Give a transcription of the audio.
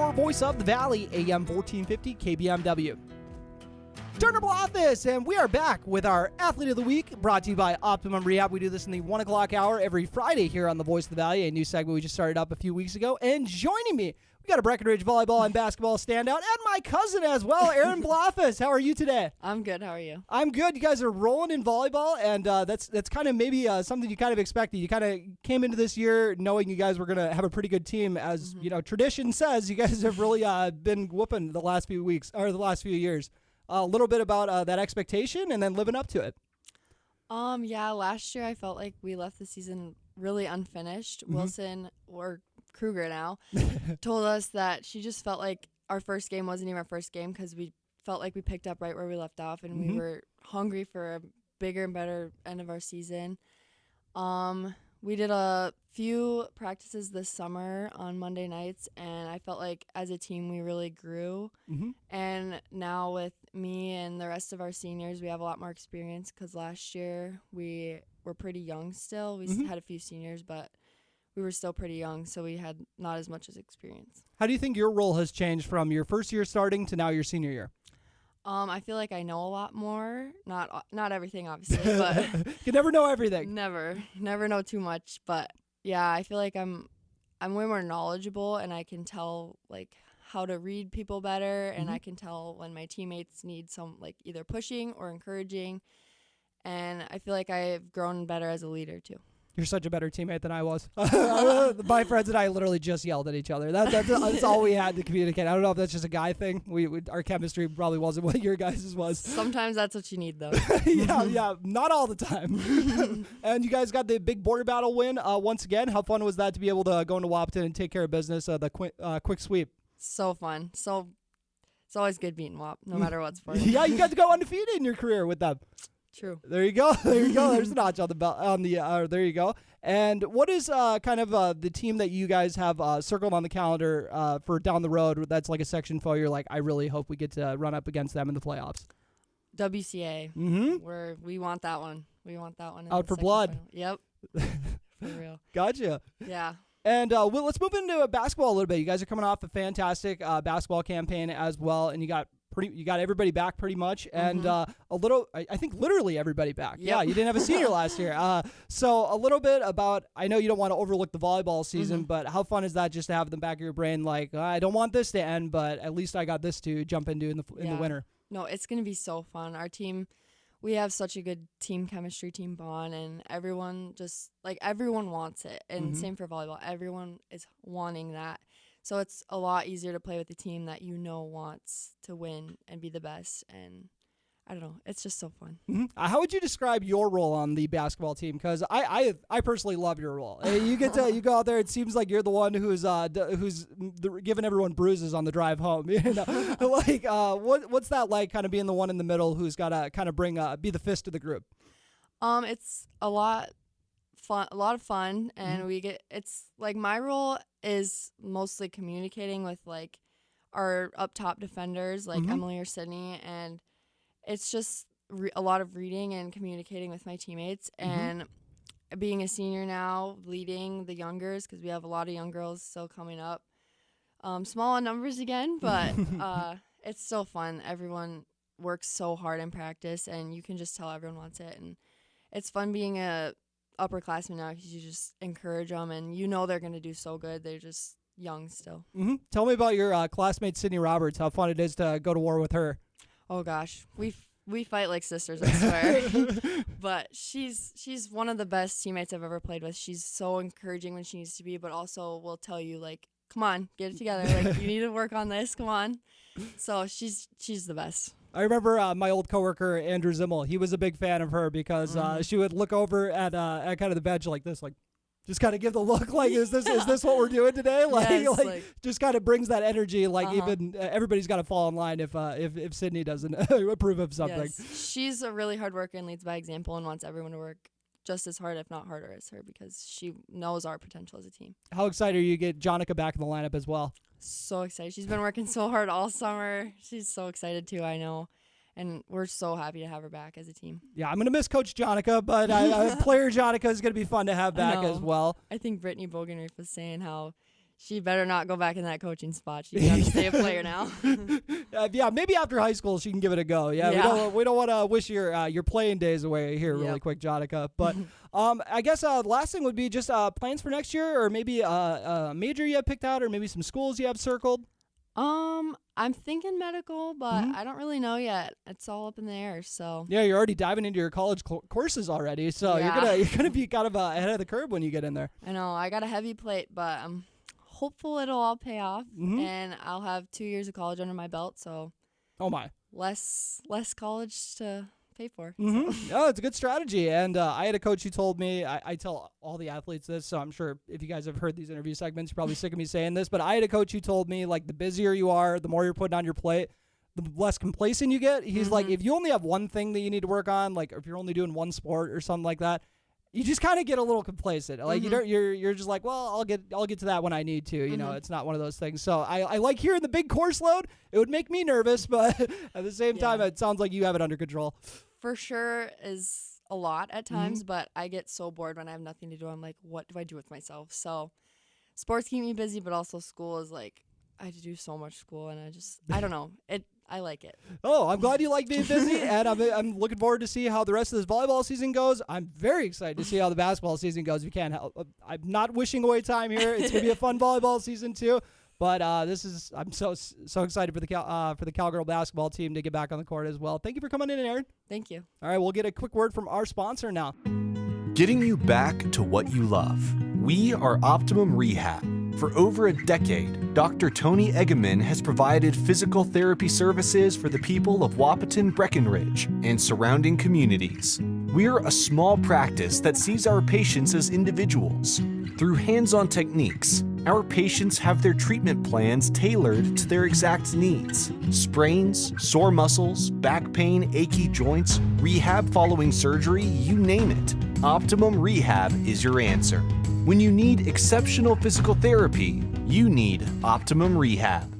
your voice of the Valley, AM 1450 KBMW. Turner Blaufuss, and we are back with our Athlete of the Week, brought to you by Optimum Rehab. We do this in the 1 o'clock hour every Friday here on the Voice of the Valley, a new segment we just started up a few weeks ago. And joining me, we got a Breckenridge volleyball and basketball standout, and my cousin as well, Erin Blaufuss. How are you today? I'm good. How are you? I'm good. You guys are rolling in volleyball, and that's kind of maybe something you kind of expected. You kind of came into this year knowing you guys were going to have a pretty good team. As you know, tradition says, you guys have really been whooping the last few weeks or the last few years. A little bit about that expectation and then living up to it. Yeah, last year I felt like we left the season really unfinished. Wilson, or Kruger now, told us that she just felt like our first game wasn't even our first game because we felt like we picked up right where we left off, and we were hungry for a bigger and better end of our season. We did a few practices this summer on Monday nights, and I felt like as a team we really grew. And now with me and the rest of our seniors, we have a lot more experience because last year we were pretty young still. We had a few seniors, but we were still pretty young, so we had not as much as experience. How do you think your role has changed from your first year starting to now your senior year? I feel like I know a lot more. Not everything, obviously, but you never know everything. Never know too much. But yeah, I feel like I'm way more knowledgeable, and I can tell like how to read people better, and I can tell when my teammates need some like either pushing or encouraging, and I feel like I've grown better as a leader too. You're such a better teammate than I was. My friends and I literally just yelled at each other. That's all we had to communicate. I don't know if that's just a guy thing. Our chemistry probably wasn't what your guys' was. Sometimes that's what you need, though. yeah, not all the time. And you guys got the big border battle win once again. How fun was that to be able to go into Wapton and take care of business, the quick sweep? So fun. So it's always good beating WAP, no matter what sport. Yeah, you got to go undefeated in your career with them. True. There you go. There's a notch on the belt. There you go. And what is kind of the team that you guys have circled on the calendar for down the road? That's like a section foe. You're like, I really hope we get to run up against them in the playoffs. WCA. We want that one. Out for blood. Final. Yep. For real. Gotcha. Yeah. And let's move into basketball a little bit. You guys are coming off a fantastic basketball campaign as well, and you got everybody back pretty much, and I think literally everybody back. Yep. Yeah, you didn't have a senior last year. So a little bit about, I know you don't want to overlook the volleyball season, but how fun is that just to have in the back of your brain, like, I don't want this to end, but at least I got this to jump into in the winter. No, it's going to be so fun. Our team, we have such a good team chemistry, team bond, and everyone wants it. And same for volleyball. Everyone is wanting that. So it's a lot easier to play with a team that you know wants to win and be the best. And I don't know, it's just so fun. How would you describe your role on the basketball team? Because I personally love your role. You go out there. It seems like you're the one who's giving everyone bruises on the drive home. You know, like what's that like? Kind of being the one in the middle who's got to kind of be the fist of the group. It's a lot of fun, and it's like my role is mostly communicating with like our up top defenders like Emily or Sydney, and it's just a lot of reading and communicating with my teammates, and being a senior now, leading the youngers because we have a lot of young girls still coming up. Small in numbers again, but it's still fun. Everyone works so hard in practice, and you can just tell everyone wants it, and it's fun being a upperclassmen now because you just encourage them, and you know they're going to do so good. They're just young still. Tell me about your classmate Sydney Roberts, how fun it is to go to war with her. Oh gosh, we fight like sisters, I swear. But she's one of the best teammates I've ever played with. She's so encouraging when she needs to be, but also will tell you like, come on, get it together. Like, you need to work on this. Come on. So she's the best. I remember my old coworker Andrew Zimmel. He was a big fan of her because she would look over at kind of the bench like this, like just kind of give the look, like is this what we're doing today? Like, yes, like just kind of brings that energy. Like even everybody's got to fall in line if Sydney doesn't approve of something. Yes. She's a really hard worker and leads by example and wants everyone to work just as hard, if not harder, as her because she knows our potential as a team. How excited are you to get Jonica back in the lineup as well? So excited. She's been working so hard all summer. She's so excited too, I know. And we're so happy to have her back as a team. Yeah, I'm going to miss Coach Jonica, but player Jonica is going to be fun to have back as well. I think Brittany Bogenreef was saying how She better not go back in that coaching spot. She's got to stay a player now. Yeah, maybe after high school she can give it a go. Yeah. We don't want to wish your playing days away here really quick, Jonica. But I guess last thing would be just plans for next year, or maybe a major you have picked out, or maybe some schools you have circled. I'm thinking medical, but I don't really know yet. It's all up in the air. So yeah, you're already diving into your college courses already. So you're gonna be kind of ahead of the curve when you get in there. I know I got a heavy plate, but I'm hopeful it'll all pay off, and I'll have 2 years of college under my belt. So less college to pay for. So. Oh, it's a good strategy. And I had a coach who told me, I tell all the athletes this, so I'm sure if you guys have heard these interview segments, you're probably sick of me saying this, but I had a coach who told me, like, the busier you are, the more you're putting on your plate, the less complacent you get. He's like, if you only have one thing that you need to work on, like if you're only doing one sport or something like that, you just kind of get a little complacent. Like you're just like, well, I'll get to that when I need to. You know, it's not one of those things. So I like hearing the big course load. It would make me nervous, but at the same time, it sounds like you have it under control. For sure is a lot at times, but I get so bored when I have nothing to do. I'm like, what do I do with myself? So sports keep me busy, but also school is like, I have to do so much school, and I don't know. I like it. Oh, I'm glad you like being busy, and I'm looking forward to see how the rest of this volleyball season goes. I'm very excited to see how the basketball season goes. We can't help. I'm not wishing away time here. It's gonna be a fun volleyball season too. But I'm so excited for the Cowgirl basketball team to get back on the court as well. Thank you for coming in, Erin. Thank you. All right, we'll get a quick word from our sponsor now. Getting you back to what you love. We are Optimum Rehab. For over a decade, Dr. Tony Eggeman has provided physical therapy services for the people of Wahpeton, Breckenridge, and surrounding communities. We're a small practice that sees our patients as individuals. Through hands-on techniques, our patients have their treatment plans tailored to their exact needs. Sprains, sore muscles, back pain, achy joints, rehab following surgery, you name it. Optimum Rehab is your answer. When you need exceptional physical therapy, you need Optimum Rehab.